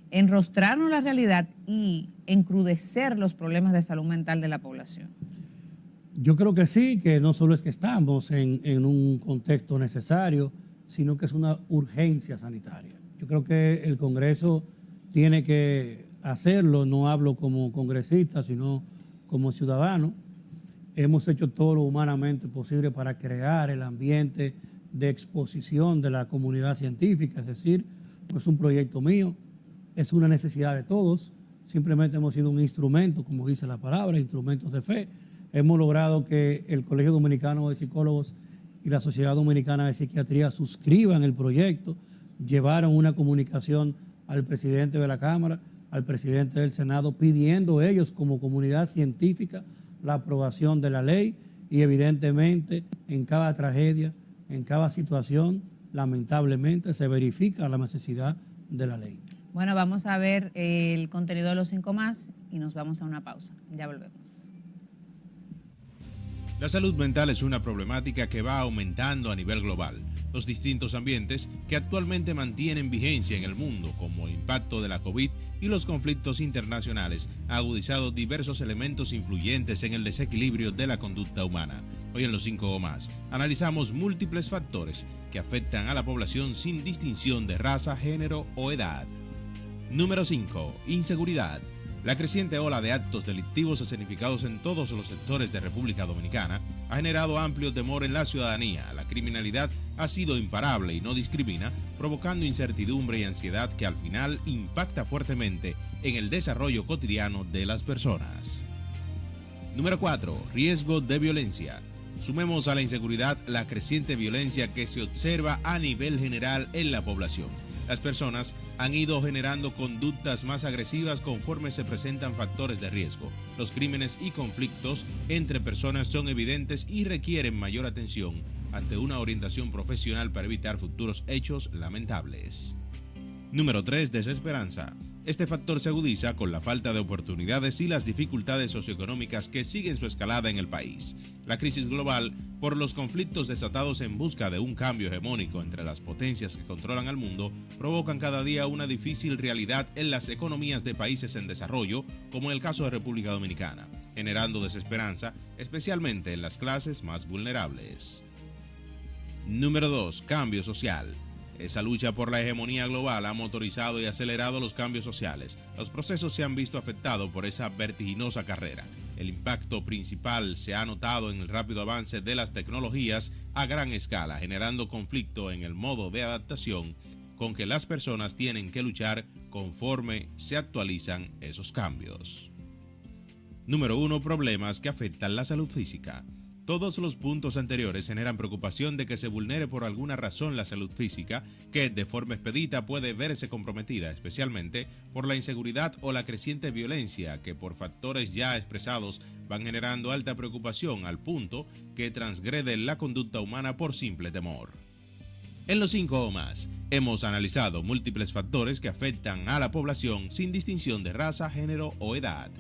enrostrarnos la realidad y encrudecer los problemas de salud mental de la población. Yo creo que sí, que no solo es que estamos en un contexto necesario, sino que es una urgencia sanitaria. Yo creo que el Congreso tiene que hacerlo, no hablo como congresista, sino como ciudadano. Hemos hecho todo lo humanamente posible para crear el ambiente de exposición de la comunidad científica, es decir, no es un proyecto mío, es una necesidad de todos. Simplemente hemos sido un instrumento, como dice la palabra, instrumentos de fe. Hemos logrado que el Colegio Dominicano de Psicólogos y la Sociedad Dominicana de Psiquiatría suscriban el proyecto, llevaron una comunicación al presidente de la Cámara, al presidente del Senado, pidiendo ellos como comunidad científica la aprobación de la ley, y evidentemente en cada tragedia, en cada situación, lamentablemente se verifica la necesidad de la ley. Bueno, vamos a ver el contenido de los 5 más y nos vamos a una pausa. Ya volvemos. La salud mental es una problemática que va aumentando a nivel global. Los distintos ambientes que actualmente mantienen vigencia en el mundo, como el impacto de la COVID y los conflictos internacionales, ha agudizado diversos elementos influyentes en el desequilibrio de la conducta humana. Hoy en los 5 o más, analizamos múltiples factores que afectan a la población sin distinción de raza, género o edad. Número 5. Inseguridad. La creciente ola de actos delictivos escenificados en todos los sectores de República Dominicana ha generado amplio temor en la ciudadanía. La criminalidad ha sido imparable y no discrimina, provocando incertidumbre y ansiedad que al final impacta fuertemente en el desarrollo cotidiano de las personas. Número 4. Riesgo de violencia. Sumemos a la inseguridad la creciente violencia que se observa a nivel general en la población. Las personas han ido generando conductas más agresivas conforme se presentan factores de riesgo. Los crímenes y conflictos entre personas son evidentes y requieren mayor atención ante una orientación profesional para evitar futuros hechos lamentables. Número 3. Desesperanza. Este factor se agudiza con la falta de oportunidades y las dificultades socioeconómicas que siguen su escalada en el país. La crisis global, por los conflictos desatados en busca de un cambio hegemónico entre las potencias que controlan al mundo, provocan cada día una difícil realidad en las economías de países en desarrollo, como en el caso de República Dominicana, generando desesperanza, especialmente en las clases más vulnerables. Número 2. Cambio social. Esa lucha por la hegemonía global ha motorizado y acelerado los cambios sociales. Los procesos se han visto afectados por esa vertiginosa carrera. El impacto principal se ha notado en el rápido avance de las tecnologías a gran escala, generando conflicto en el modo de adaptación con que las personas tienen que luchar conforme se actualizan esos cambios. Número 1. Problemas que afectan la salud física. Todos los puntos anteriores generan preocupación de que se vulnere por alguna razón la salud física, que de forma expedita puede verse comprometida, especialmente por la inseguridad o la creciente violencia que por factores ya expresados van generando alta preocupación al punto que transgrede la conducta humana por simple temor. En los 5 o más, hemos analizado múltiples factores que afectan a la población sin distinción de raza, género o edad.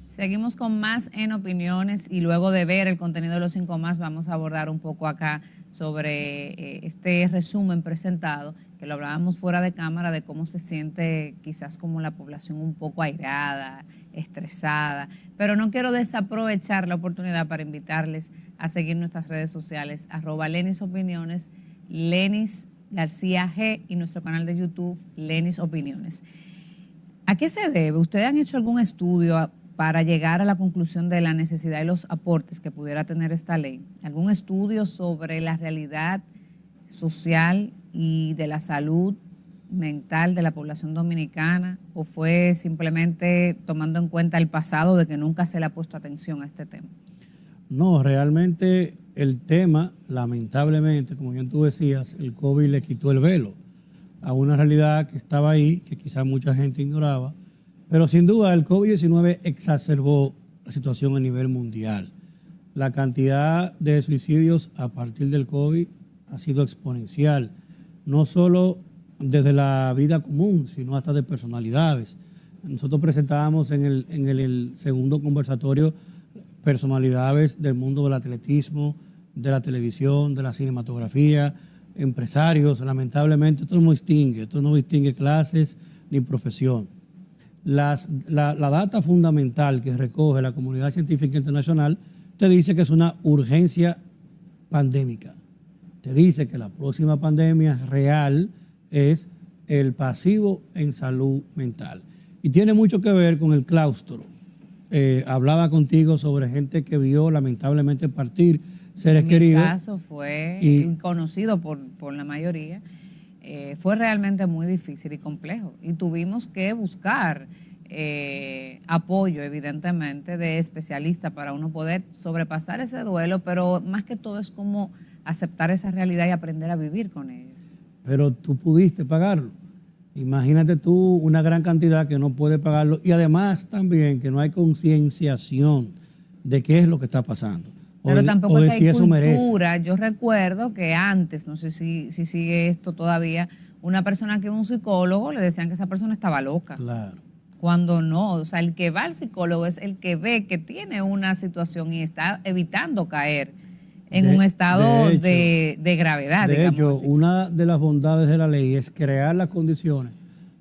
Seguimos con más en opiniones y luego de ver el contenido de los 5 más vamos a abordar un poco acá sobre este resumen presentado, que lo hablábamos fuera de cámara de cómo se siente quizás como la población un poco airada, estresada, pero no quiero desaprovechar la oportunidad para invitarles a seguir nuestras redes sociales, @LenisOpiniones, Lenis García G y nuestro canal de YouTube, Lenis Opiniones. ¿A qué se debe? ¿Ustedes han hecho algún estudio para llegar a la conclusión de la necesidad y los aportes que pudiera tener esta ley? ¿Algún estudio sobre la realidad social y de la salud mental de la población dominicana? ¿O fue simplemente tomando en cuenta el pasado de que nunca se le ha puesto atención a este tema? No, realmente el tema, lamentablemente, como bien tú decías, el COVID le quitó el velo a una realidad que estaba ahí, que quizás mucha gente ignoraba. Pero sin duda el COVID-19 exacerbó la situación a nivel mundial. La cantidad de suicidios a partir del COVID ha sido exponencial, no solo desde la vida común, sino hasta de personalidades. Nosotros presentábamos en el segundo conversatorio personalidades del mundo del atletismo, de la televisión, de la cinematografía, empresarios. Lamentablemente esto no distingue clases ni profesión. La data fundamental que recoge la comunidad científica internacional te dice que es una urgencia pandémica. Te dice que la próxima pandemia real es el pasivo en salud mental. Y tiene mucho que ver con el claustro. Hablaba contigo sobre gente que vio lamentablemente partir seres queridos. Mi caso fue conocido por la mayoría. Fue realmente muy difícil y complejo y tuvimos que buscar apoyo, evidentemente, de especialistas para uno poder sobrepasar ese duelo, pero más que todo es como aceptar esa realidad y aprender a vivir con ella. Pero tú pudiste pagarlo. Imagínate tú una gran cantidad que no puede pagarlo y además también que no hay concienciación de qué es lo que está pasando. Pero tampoco es que hay cultura. Yo recuerdo que antes, no sé si sigue esto todavía, una persona que iba a un psicólogo le decían que esa persona estaba loca. Claro. Cuando no, o sea, el que va al psicólogo es el que ve que tiene una situación y está evitando caer en un estado de gravedad. De hecho, así. Una de las bondades de la ley es crear las condiciones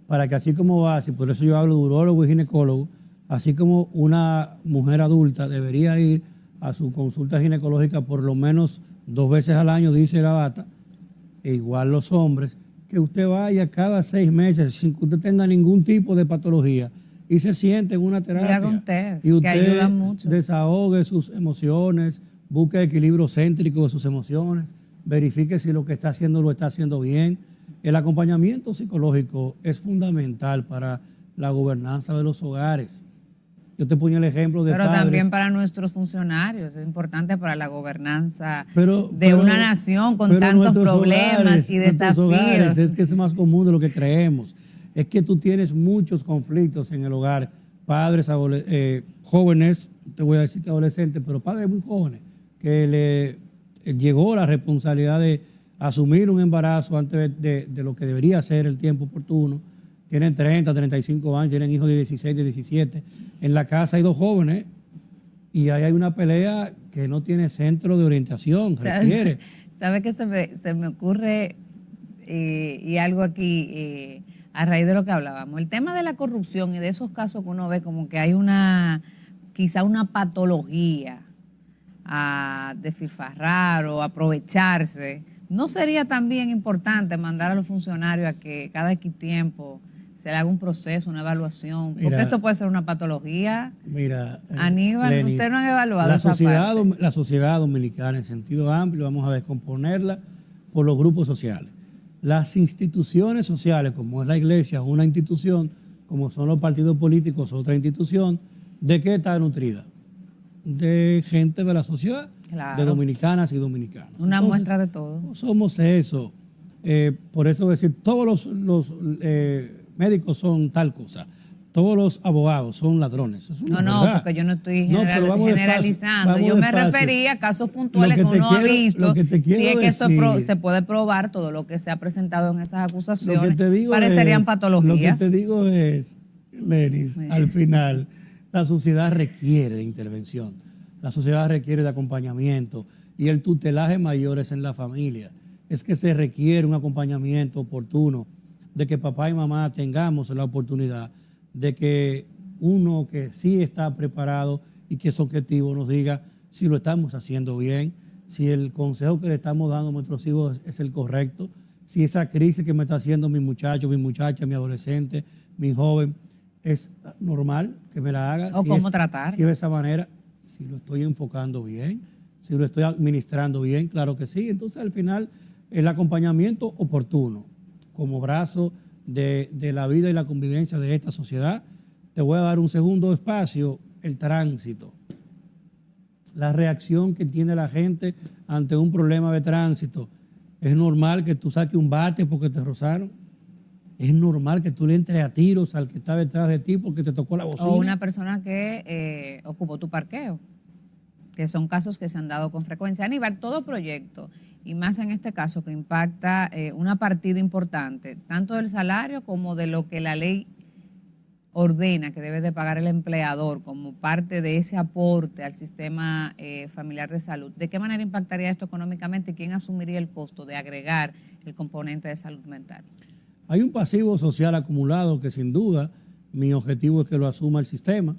para que así como va, y por eso yo hablo de urólogo y ginecólogo, así como una mujer adulta debería ir a su consulta ginecológica por lo menos 2 veces al año, dice la bata, e igual los hombres, que usted vaya cada 6 meses sin que usted tenga ningún tipo de patología y se siente en una terapia. Y usted ayuda mucho. Desahogue sus emociones, busque equilibrio céntrico de sus emociones, verifique si lo que está haciendo lo está haciendo bien. El acompañamiento psicológico es fundamental para la gobernanza de los hogares. Yo te ponía el ejemplo de Pero padres. también para nuestros funcionarios, es importante para la gobernanza de una nación con tantos problemas y desafíos. Hogares, es que es más común de lo que creemos. Es que tú tienes muchos conflictos en el hogar. Padres jóvenes, te voy a decir que adolescentes, pero padres muy jóvenes, que le llegó la responsabilidad de asumir un embarazo antes de lo que debería ser el tiempo oportuno. Tienen 30, 35 años, tienen hijos de 16, de 17. En la casa hay 2 jóvenes y ahí hay una pelea que no tiene centro de orientación, requiere. ¿Sabe qué se me ocurre y algo aquí a raíz de lo que hablábamos. El tema de la corrupción y de esos casos que uno ve como que hay quizá una patología a despilfarrar o aprovecharse. ¿No sería también importante mandar a los funcionarios a que cada X tiempo se le haga un proceso, una evaluación? Porque esto puede ser una patología. Mira, Aníbal, Lenis, ustedes no han evaluado la esa sociedad, parte. la sociedad dominicana en sentido amplio, vamos a descomponerla por los grupos sociales. Las instituciones sociales, como es la iglesia, una institución, como son los partidos políticos, otra institución, ¿de qué está nutrida? De gente de la sociedad, Claro. de dominicanas y dominicanos. Una Entonces, muestra de todo. somos eso. Por eso decir, todos los médicos son tal cosa, todos los abogados son ladrones. Eso No, es no, verdad. porque yo no estoy pero vamos generalizando. despacio, Yo me despacio. refería a casos puntuales Lo que que te uno ha quiero- visto. lo que te Si quiero es que eso decir- se puede probar todo lo que se ha presentado en esas acusaciones. Lo que te digo parecerían es, patologías. Lo que te digo es, Lenis, Sí. al final, la sociedad requiere de intervención, la sociedad requiere de acompañamiento y el tutelaje mayor es en la familia. Es que se requiere un acompañamiento oportuno, de que papá y mamá tengamos la oportunidad de que uno que sí está preparado y que es objetivo nos diga si lo estamos haciendo bien, si el consejo que le estamos dando a nuestros hijos es el correcto, si esa crisis que me está haciendo mi muchacho, mi muchacha, mi adolescente, mi joven, es normal que me la haga. O si cómo es, tratar. Si de esa manera, si lo estoy enfocando bien, si lo estoy administrando bien, claro que sí. Entonces, al final, el acompañamiento oportuno como brazo de la vida y la convivencia de esta sociedad. Te voy a dar un segundo espacio, el tránsito. La reacción que tiene la gente ante un problema de tránsito. Es normal que tú saques un bate porque te rozaron. Es normal que tú le entres a tiros al que está detrás de ti porque te tocó la bocina. O una persona que ocupó tu parqueo, que son casos que se han dado con frecuencia. Aníbal, todo proyecto, y más en este caso que impacta una partida importante, tanto del salario como de lo que la ley ordena que debe de pagar el empleador como parte de ese aporte al sistema familiar de salud. ¿De qué manera impactaría esto económicamente y quién asumiría el costo de agregar el componente de salud mental? Hay un pasivo social acumulado que sin duda mi objetivo es que lo asuma el sistema.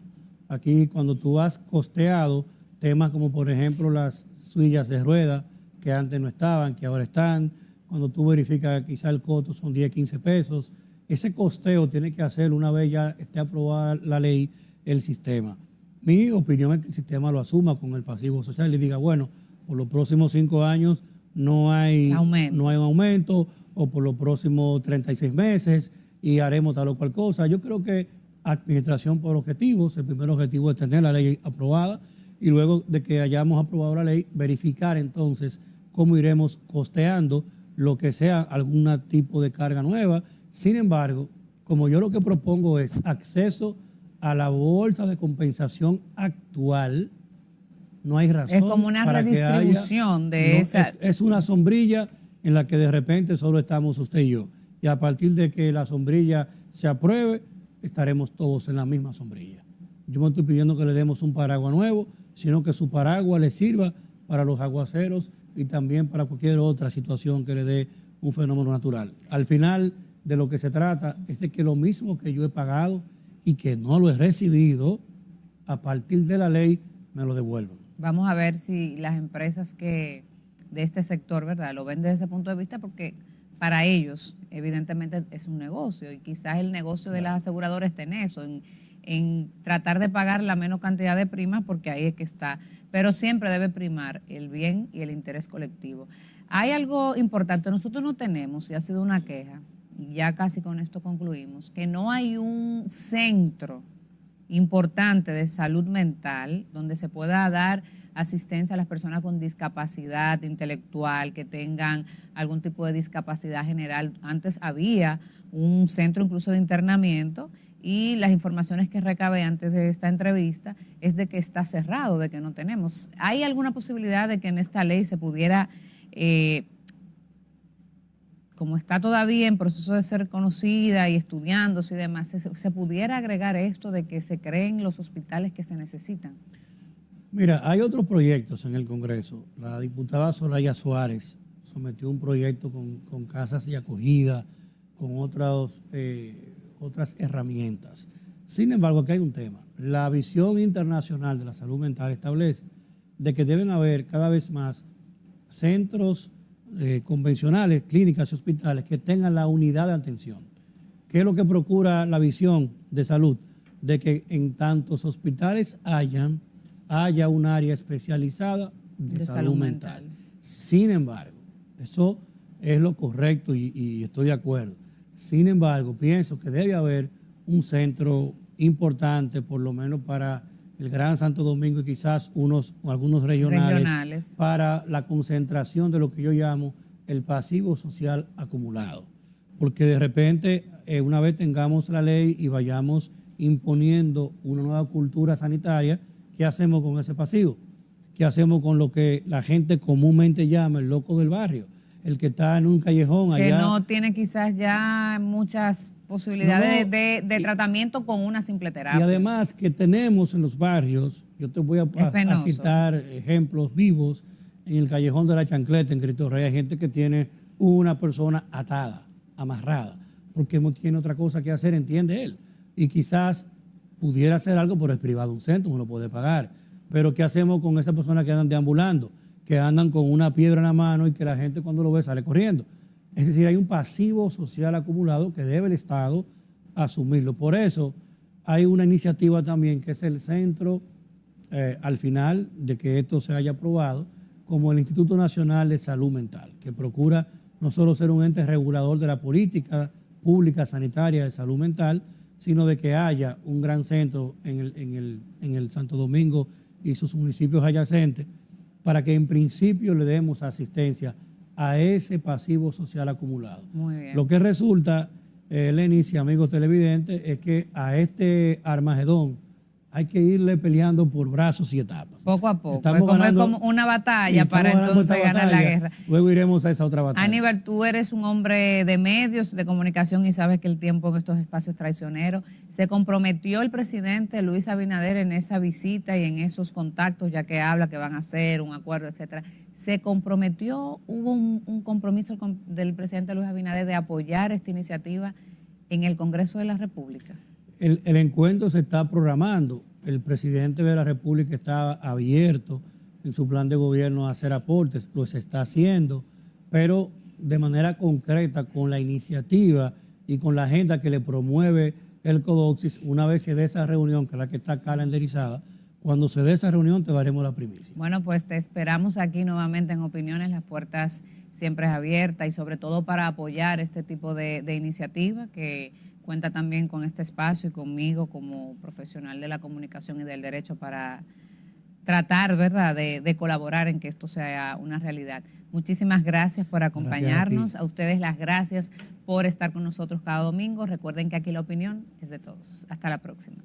Aquí cuando tú has costeado temas como por ejemplo las sillas de ruedas que antes no estaban, que ahora están, cuando tú verificas que quizá el costo son 10, 15 pesos, ese costeo tiene que hacerlo una vez ya esté aprobada la ley, el sistema. Mi opinión es que el sistema lo asuma con el pasivo social y diga, bueno, por los próximos 5 años no hay un aumento, o por los próximos 36 meses y haremos tal o cual cosa. Yo creo que administración por objetivos, el primer objetivo es tener la ley aprobada y luego de que hayamos aprobado la ley, verificar entonces cómo iremos costeando lo que sea algún tipo de carga nueva. Sin embargo, como yo lo que propongo es acceso a la bolsa de compensación actual, no hay razón. Es como una para redistribución que haya, de no, esa. Es una sombrilla en la que de repente solo estamos usted y yo. Y a partir de que la sombrilla se apruebe, estaremos todos en la misma sombrilla. Yo no estoy pidiendo que le demos un paraguas nuevo, sino que su paraguas le sirva para los aguaceros y también para cualquier otra situación que le dé un fenómeno natural. Al final de lo que se trata es de que lo mismo que yo he pagado y que no lo he recibido, a partir de la ley me lo devuelvan. Vamos a ver si las empresas que de este sector, ¿verdad?, lo ven desde ese punto de vista, porque para ellos, evidentemente, es un negocio y quizás el negocio de las aseguradoras está en eso, en tratar de pagar la menos cantidad de primas, porque ahí es que está. Pero siempre debe primar el bien y el interés colectivo. Hay algo importante, nosotros no tenemos, y ha sido una queja, y ya casi con esto concluimos, que no hay un centro importante de salud mental donde se pueda dar asistencia a las personas con discapacidad intelectual, que tengan algún tipo de discapacidad general. Antes había un centro incluso de internamiento y las informaciones que recabé antes de esta entrevista es de que está cerrado, de que no tenemos. ¿Hay alguna posibilidad de que en esta ley se pudiera, como está todavía en proceso de ser conocida y estudiándose y demás, se pudiera agregar esto de que se creen los hospitales que se necesitan? Mira, hay otros proyectos en el Congreso. La diputada Soraya Suárez sometió un proyecto con casas de acogida, con otras herramientas. Sin embargo, aquí hay un tema. La visión internacional de la salud mental establece de que deben haber cada vez más centros convencionales, clínicas y hospitales que tengan la unidad de atención. ¿Qué es lo que procura la visión de salud? De que en tantos hospitales haya un área especializada de salud mental. Sin embargo, eso es lo correcto y estoy de acuerdo. Sin embargo, pienso que debe haber un centro importante, por lo menos para el Gran Santo Domingo y quizás algunos regionales, para la concentración de lo que yo llamo el pasivo social acumulado. Porque de repente, una vez tengamos la ley y vayamos imponiendo una nueva cultura sanitaria, ¿qué hacemos con ese pasivo? ¿Qué hacemos con lo que la gente comúnmente llama el loco del barrio? El que está en un callejón allá. Que no tiene quizás ya muchas posibilidades de tratamiento con una simple terapia. Y además que tenemos en los barrios, yo te voy a citar ejemplos vivos, en el callejón de la Chancleta, en Cristo Rey, hay gente que tiene una persona atada, amarrada, porque no tiene otra cosa que hacer, entiende él. Y quizás pudiera hacer algo, pero es privado un centro, uno lo puede pagar. Pero ¿qué hacemos con esas personas que andan deambulando? Que andan con una piedra en la mano y que la gente cuando lo ve sale corriendo. Es decir, hay un pasivo social acumulado que debe el Estado asumirlo. Por eso hay una iniciativa también que es el centro, al final de que esto se haya aprobado, como el Instituto Nacional de Salud Mental, que procura no solo ser un ente regulador de la política pública sanitaria de salud mental, sino de que haya un gran centro en el Santo Domingo y sus municipios adyacentes, para que en principio le demos asistencia a ese pasivo social acumulado. Muy bien. Lo que resulta, Lenis y amigos televidentes, es que a este Armagedón hay que irle peleando por brazos y etapas. Poco a poco. Estamos es como una batalla para entonces ganar la guerra. Luego iremos a esa otra batalla. Aníbal, tú eres un hombre de medios, de comunicación y sabes que el tiempo en estos espacios traicioneros. ¿Se comprometió el presidente Luis Abinader en esa visita y en esos contactos, ya que habla que van a hacer un acuerdo, etcétera? ¿Se comprometió, hubo un compromiso del presidente Luis Abinader de apoyar esta iniciativa en el Congreso de la República? El encuentro se está programando. El presidente de la República está abierto en su plan de gobierno a hacer aportes, lo se está haciendo, pero de manera concreta con la iniciativa y con la agenda que le promueve el CODOCSIS. Una vez se dé esa reunión, que es la que está calendarizada, cuando se dé esa reunión te daremos la primicia. Bueno, pues te esperamos aquí nuevamente en Opiniones, las puertas siempre abiertas y sobre todo para apoyar este tipo de iniciativa que cuenta también con este espacio y conmigo como profesional de la comunicación y del derecho para tratar, ¿verdad?, de colaborar en que esto sea una realidad. Muchísimas gracias por acompañarnos. A ustedes las gracias por estar con nosotros cada domingo. Recuerden que aquí la opinión es de todos. Hasta la próxima.